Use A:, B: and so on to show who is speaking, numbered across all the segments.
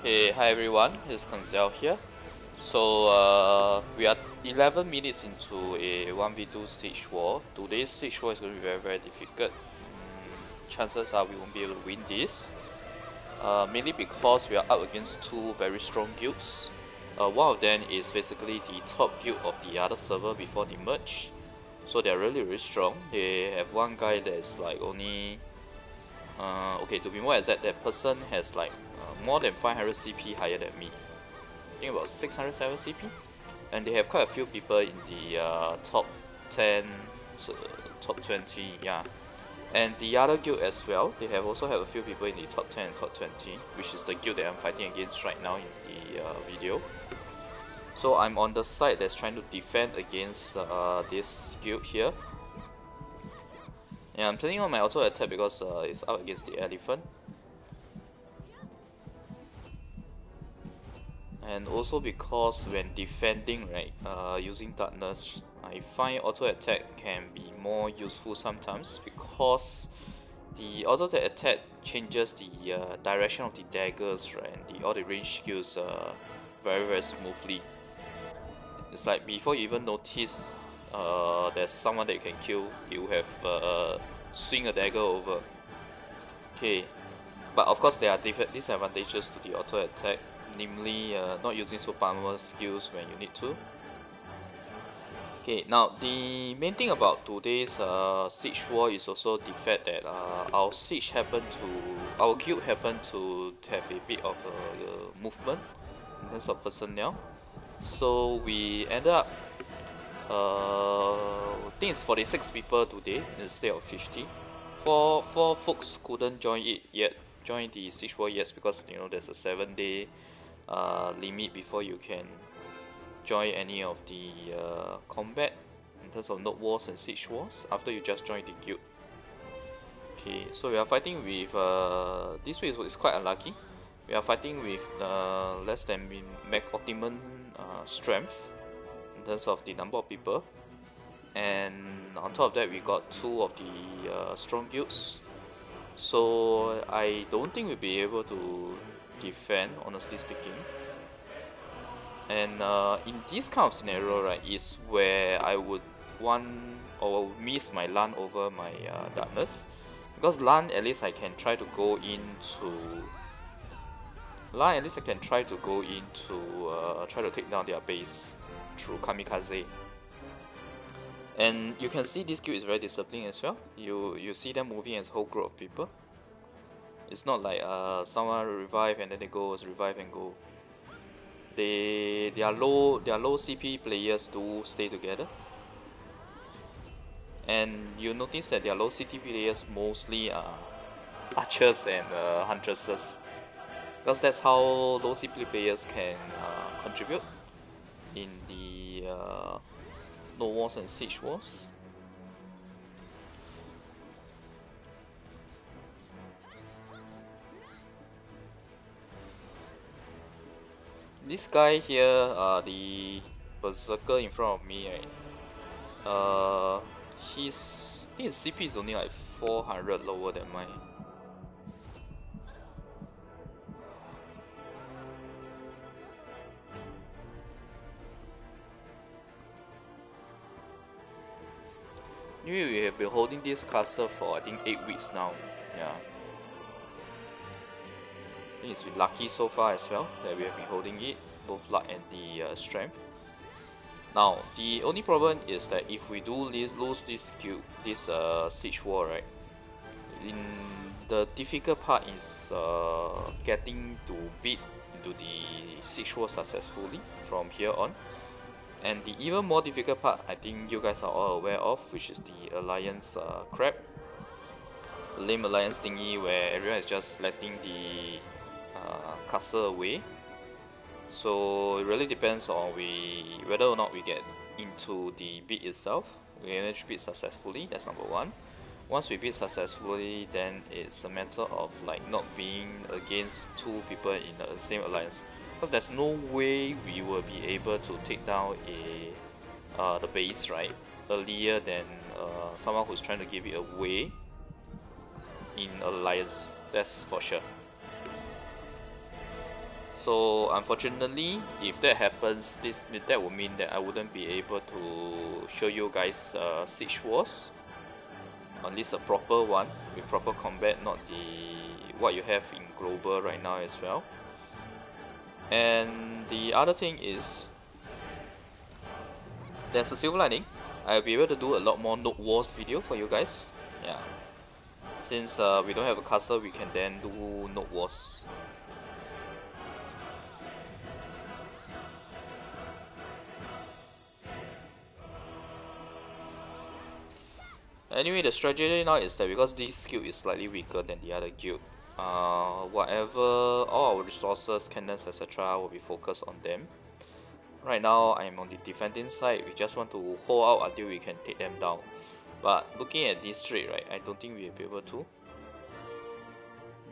A: Hey, hi everyone, it's Koinzell here. So we are 11 minutes into a 1v2 siege war. Today's siege war is going to be very difficult. Chances are we won't be able to win this. Mainly because we are up against two very strong guilds. One of them is basically the top guild of the other server before the merge. So they're really strong. They have one guy that is like only okay, to be more exact, that person has like more than 500 CP higher than me. I think about 607 CP. And they have quite a few people in the top 10, top 20, yeah. And the other guild as well, they have also have a few people in the top 10 and top 20, which is the guild that I'm fighting against right now in the video. So I'm on the side that's trying to defend against this guild here. Yeah, I'm turning on my auto attack because it's up against the elephant. And also because when defending, right, using darkness, I find auto attack can be more useful sometimes because the auto attack changes the direction of the daggers, right, and all the range skills very smoothly. It's like before you even notice there's someone that you can kill, you have swing a dagger over. Okay, but of course there are disadvantages to the auto attack, namely not using super armor skills when you need to. Okay, now the main thing about today's siege war is also the fact that our guild happened to have a bit of a movement in terms of personnel. So we ended up I think it's 46 people today instead of 50. Four folks couldn't join the siege war yet, because you know there's a 7-day limit before you can join any of the combat in terms of node wars and siege wars after you just joined the guild. Okay, so we are fighting with this week is quite unlucky. We are fighting with less than optimum strength in terms of the number of people, and on top of that we got two of the strong guilds. So I don't think we'll be able to defend, honestly speaking. And in this kind of scenario, right, is where I would want or miss my LAN over my darkness, because LAN at least I can try to go into try to take down their base through kamikaze. And you can see this guild is very disciplined as well. You see them moving as a whole group of people. It's not like someone revive and then they go, revive and go. Their low CP players do stay together. And you notice that their low CP players mostly are archers and huntresses, because that's how low CP players can contribute in the node wars and siege wars. This guy here, the berserker in front of me, right? I think his CP is only like 400 lower than mine. Anyway, we have been holding this castle for I think 8 weeks now. Yeah. I think it's been lucky so far as well that we have been holding it, both luck and the strength. Now, the only problem is that if we do lose this siege war, right, the difficult part is getting to beat into the siege war successfully from here on. And the even more difficult part, I think you guys are all aware of, which is the alliance crap. The lame alliance thingy where everyone is just letting the castle away. So it really depends on whether or not we get into the bid itself. We manage to bid successfully, that's number one. Once we bid successfully, then it's a matter of like not being against two people in the same alliance, because there's no way we will be able to take down the base, right, earlier than someone who's trying to give it away in alliance, that's for sure. So unfortunately, if that happens, that would mean that I wouldn't be able to show you guys Siege Wars, at least a proper one with proper combat, not the what you have in global right now as well. And the other thing is, there's a silver lining. I'll be able to do a lot more Node Wars video for you guys. Yeah, since we don't have a castle, we can then do Node Wars. Anyway, the strategy now is that because this guild is slightly weaker than the other guild, all our resources, cannons, etc. will be focused on them. Right now, I'm on the defending side. We just want to hold out until we can take them down. But looking at this trade, right, I don't think we'll be able to.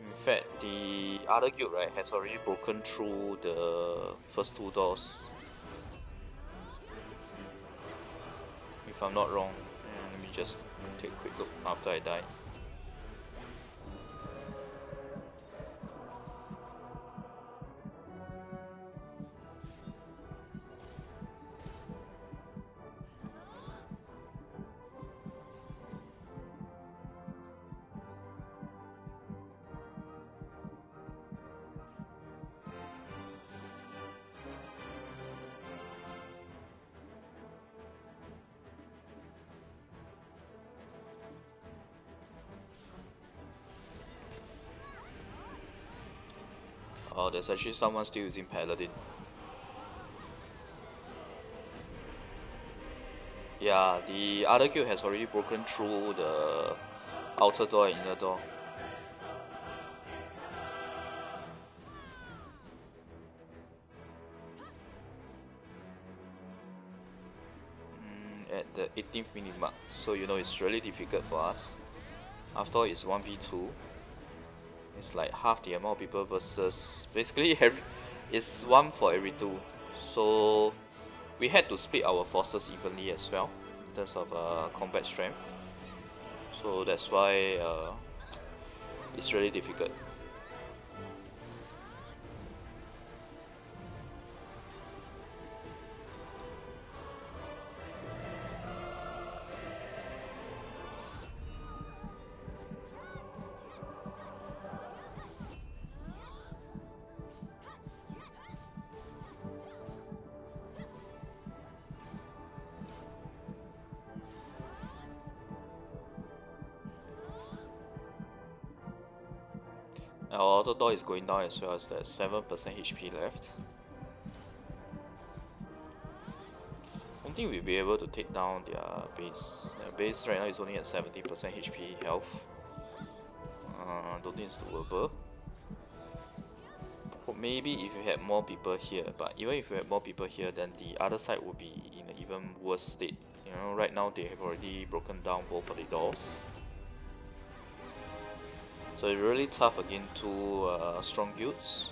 A: In fact, the other guild, right, has already broken through the first 2 doors. If I'm not wrong. Let me just take a quick look after I die. Oh, there's actually someone still using Paladin. Yeah, the other guild has already broken through the outer door and inner door. At the 18th minute mark, so you know it's really difficult for us. After all, it's 1v2. It's like half the amount of people versus basically it's 1 for every 2. So we had to split our forces evenly as well in terms of combat strength. So that's why it's really difficult. Our auto door is going down as well, as there's 7% HP left. I don't think we'll be able to take down their base. Their base right now is only at 70% HP health. Don't think it's doable. Maybe if you had more people here, but even if you had more people here, then the other side would be in an even worse state. You know, right now they have already broken down both of the doors. So it's really tough against 2 strong guilds.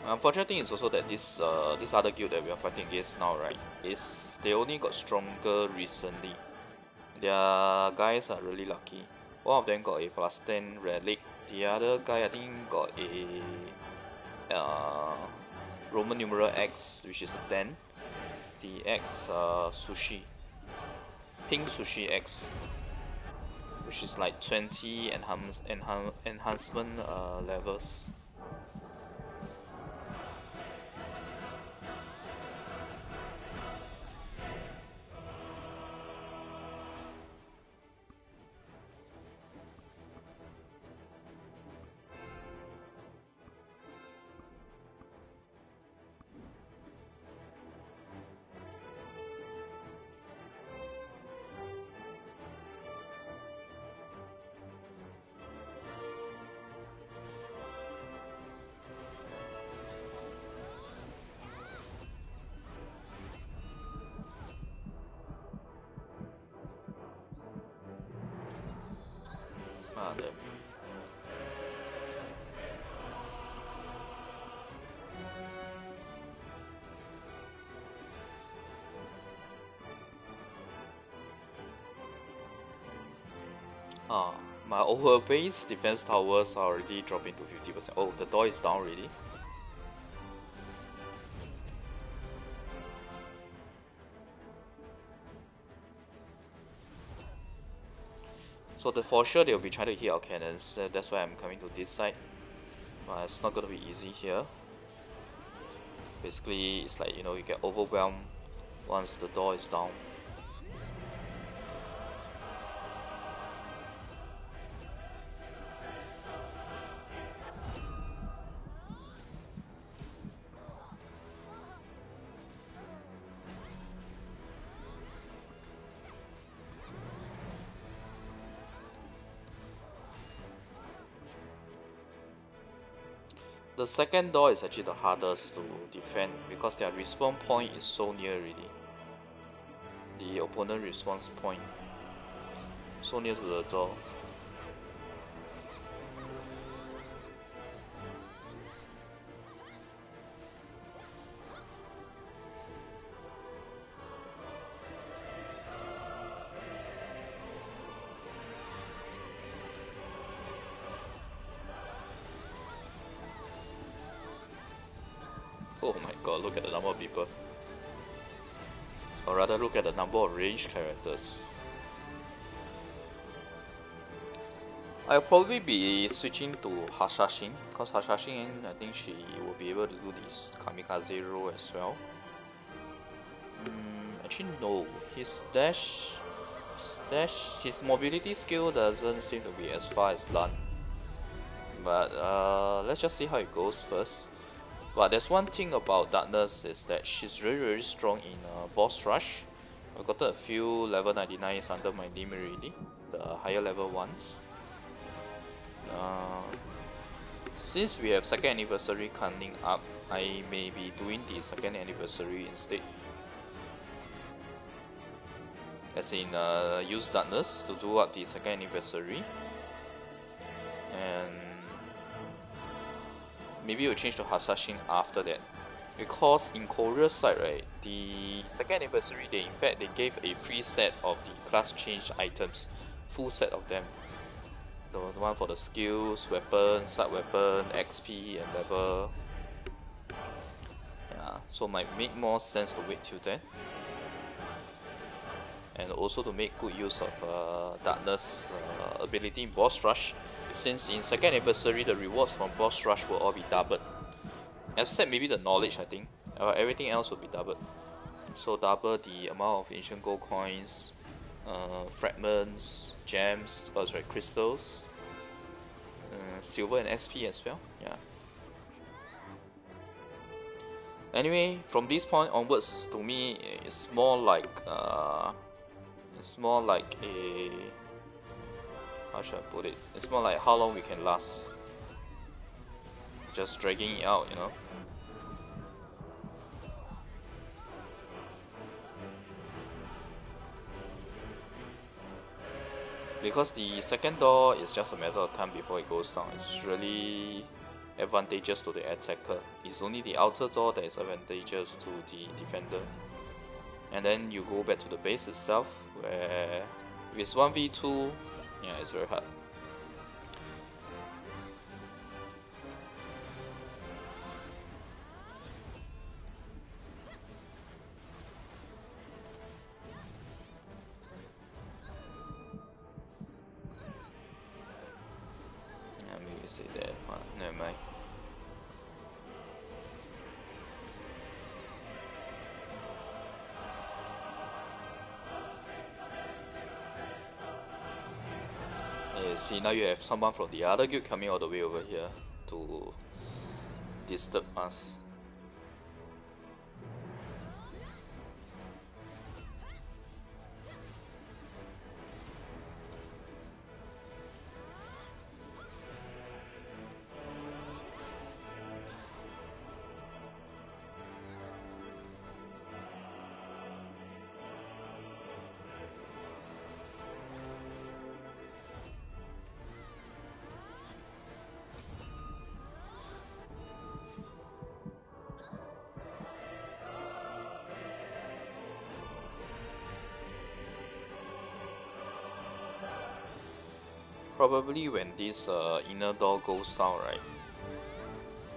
A: Unfortunate thing is also that this other guild that we are fighting against now, right, is they only got stronger recently. Their guys are really lucky. One of them got a +10 relic. The other guy I think got a Roman numeral X, which is a 10. The X sushi, pink sushi X, which is like 20 enhancement levels. Damn. My over base defense towers are already dropping to 50%. Oh, the door is down already. So for sure they'll be trying to hit our cannons. That's why I'm coming to this side. But it's not gonna be easy here. Basically, it's like, you know, you get overwhelmed once the door is down. The second door is actually the hardest to defend because their respawn point is so near already. The opponent respawn point so near to the door. Oh my god, look at the number of people. Or rather, look at the number of ranged characters. I'll probably be switching to Hashashin, because Hashashin, I think she will be able to do this Kamikaze role as well. Actually no, his mobility skill doesn't seem to be as far as Lan. But let's just see how it goes first. But there's one thing about Darkness is that she's very strong in boss rush. I've got a few level 99s under my name already, the higher level ones. Since we have second anniversary coming up, I may be doing the second anniversary instead. As in use Darkness to do up the second anniversary. And maybe we'll change to Hashashin after that. Because in Korea side, right, the second anniversary, they gave a free set of the class change items. Full set of them. The one for the skills, weapon, side weapon, XP and level. Yeah, so might make more sense to wait till then. And also to make good use of Darkness ability in boss rush. Since in second anniversary the rewards from boss rush will all be doubled. Except maybe the knowledge, I think. Everything else will be doubled. So double the amount of ancient gold coins, fragments, gems, crystals, silver and SP as well. Yeah. Anyway, from this point onwards, to me, it's more like a, how should I put it? It's more like how long we can last. Just dragging it out, you know. Because the second door is just a matter of time before it goes down. It's really advantageous to the attacker. It's only the outer door that is advantageous to the defender. And then you go back to the base itself, where if it's 1v2, yeah, it's very hard. Maybe say that, but never mind. See, now you have someone from the other guild coming all the way over here to disturb us. probably when this inner door goes down, right,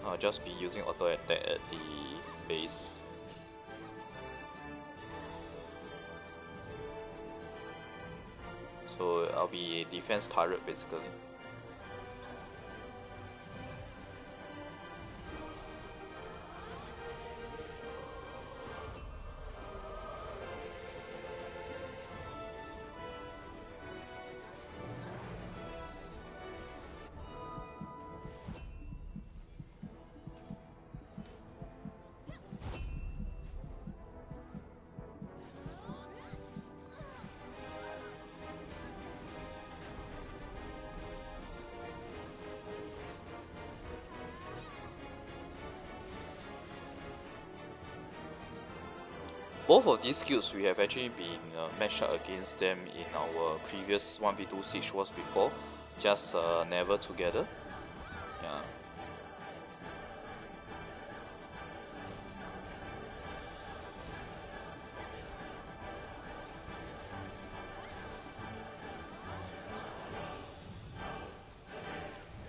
A: I'll just be using auto attack at the base. So I'll be a defense turret basically. Both of these skills we have actually been matched up against them in our previous 1v2 Siege Wars before, just never together. Yeah.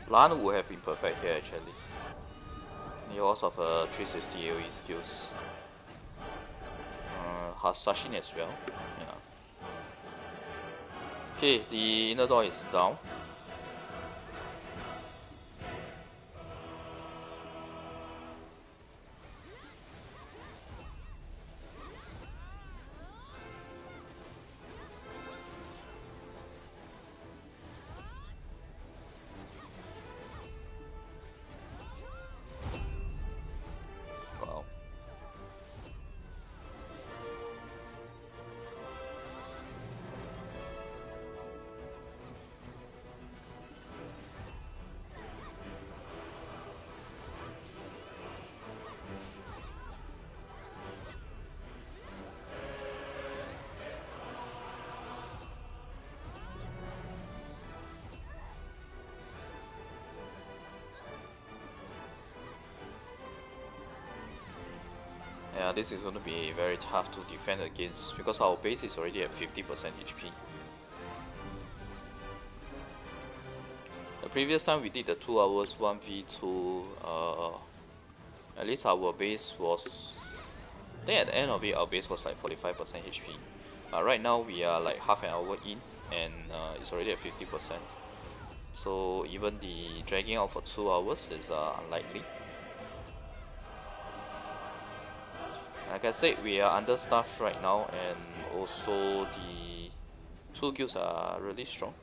A: Lan would have been perfect here actually. Because of 360 AoE skills. Sashin as well. Yeah. Okay, the inner door is down. Wow. Yeah, this is going to be very tough to defend against because our base is already at 50% HP. The previous time we did the 2 hours 1v2, at least our base was, I think at the end of it our base was like 45% HP. Right now we are like half an hour in and it's already at 50%. So even the dragging out for 2 hours is unlikely. Like I said, we are understaffed right now, and also the 2 guilds are really strong.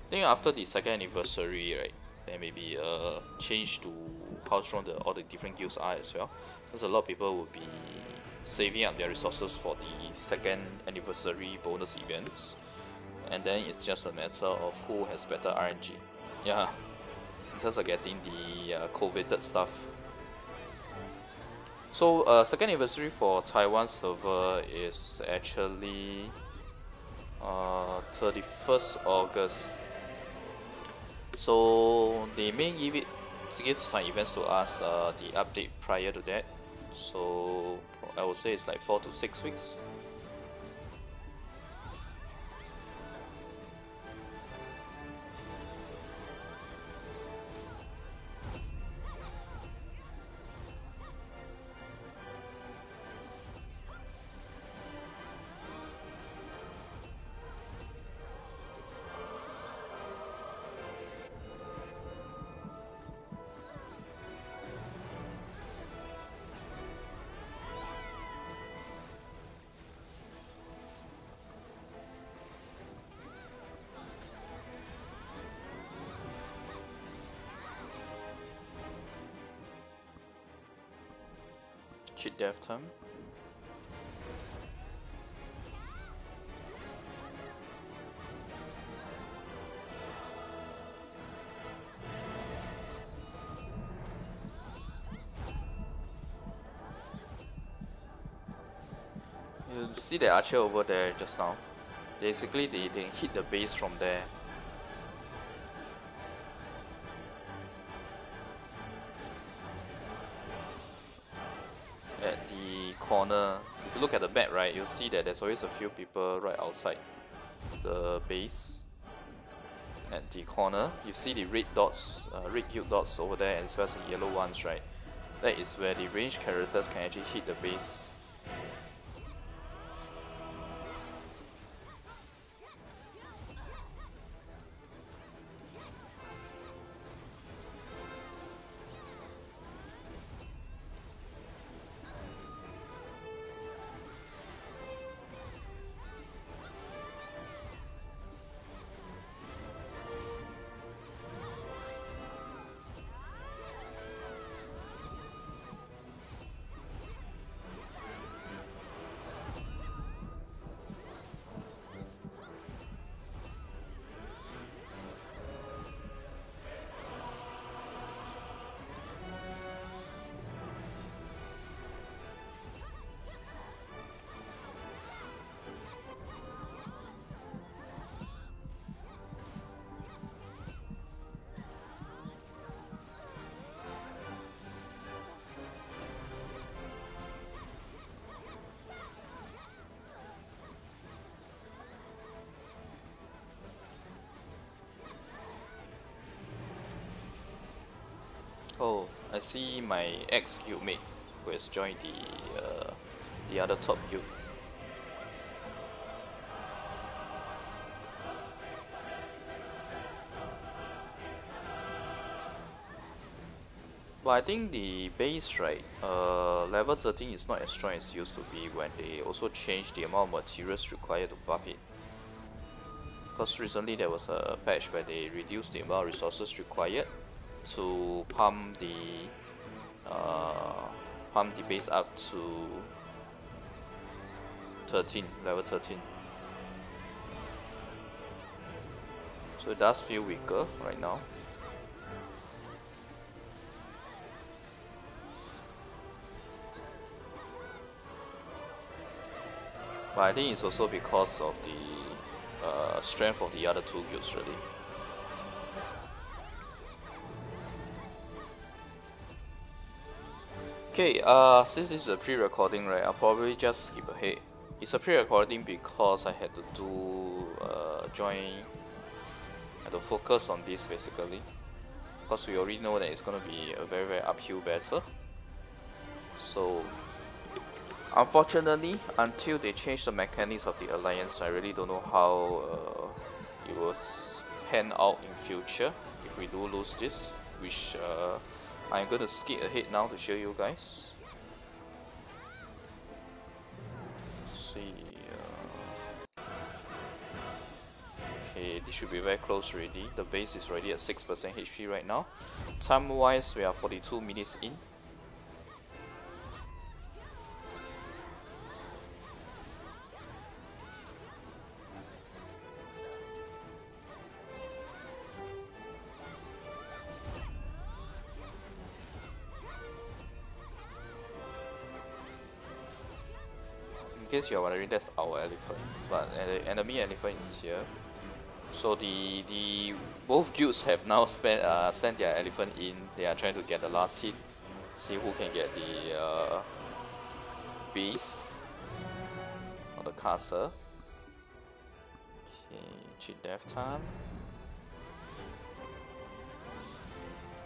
A: I think after the 2nd anniversary, right, there may be a change to how strong all the different guilds are as well. Because a lot of people will be saving up their resources for the 2nd anniversary bonus events, and then it's just a matter of who has better RNG. Yeah. In terms of getting the coveted stuff. So 2nd anniversary for Taiwan server is actually 31st August. So they may give some events to us the update prior to that. So I would say it's like 4 to 6 weeks. Cheat death time. You see the archer over there just now. Basically they hit the base from there. At the corner, if you look at the map, right, you'll see that there's always a few people right outside the base. At the corner, you see the red dots, red guild dots over there, as well as the yellow ones, right? That is where the ranged characters can actually hit the base. Oh, I see my ex-guildmate who has joined the other top guild. But I think the base, right, level 13 is not as strong as it used to be when they also changed the amount of materials required to buff it. Because recently there was a patch where they reduced the amount of resources required to pump the base up to 13, level 13. So it does feel weaker right now. But I think it's also because of the strength of the other two guilds, really. Okay, since this is a pre-recording, right, I'll probably just skip ahead. It's a pre-recording because I had to do I had to focus on this basically, because we already know that it's gonna be a very, very uphill battle. So unfortunately, until they change the mechanics of the alliance, I really don't know how it will pan out in future if we do lose this, which I'm going to skip ahead now to show you guys. Let's see. Okay, this should be very close already. The base is already at 6% HP right now. Time wise, we are 42 minutes in. In case you're wondering, that's our elephant, but the enemy elephant is here. So the both guilds have now sent their elephant in. They are trying to get the last hit. See who can get the base or the castle. Okay, cheat death time.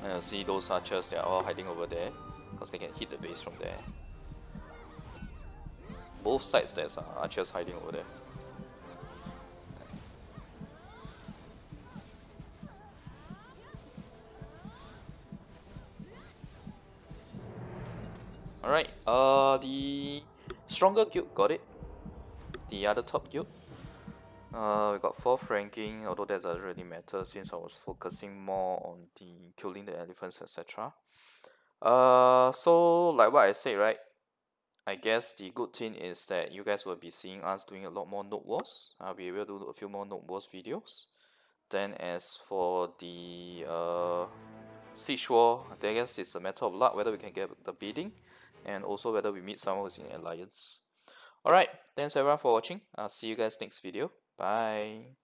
A: And see those archers, they are all hiding over there because they can hit the base from there. Both sides there's archers hiding over there. Alright, the stronger guild got it. The other top guild. We got 4th ranking, although that doesn't really matter since I was focusing more on the killing the elephants, etc. So like what I said, right? I guess the good thing is that you guys will be seeing us doing a lot more node wars. I'll be able to do a few more node wars videos. Then as for the siege war, I guess it's a matter of luck whether we can get the bidding, and also whether we meet someone who's in alliance. Alright, thanks everyone for watching. I'll see you guys next video. Bye.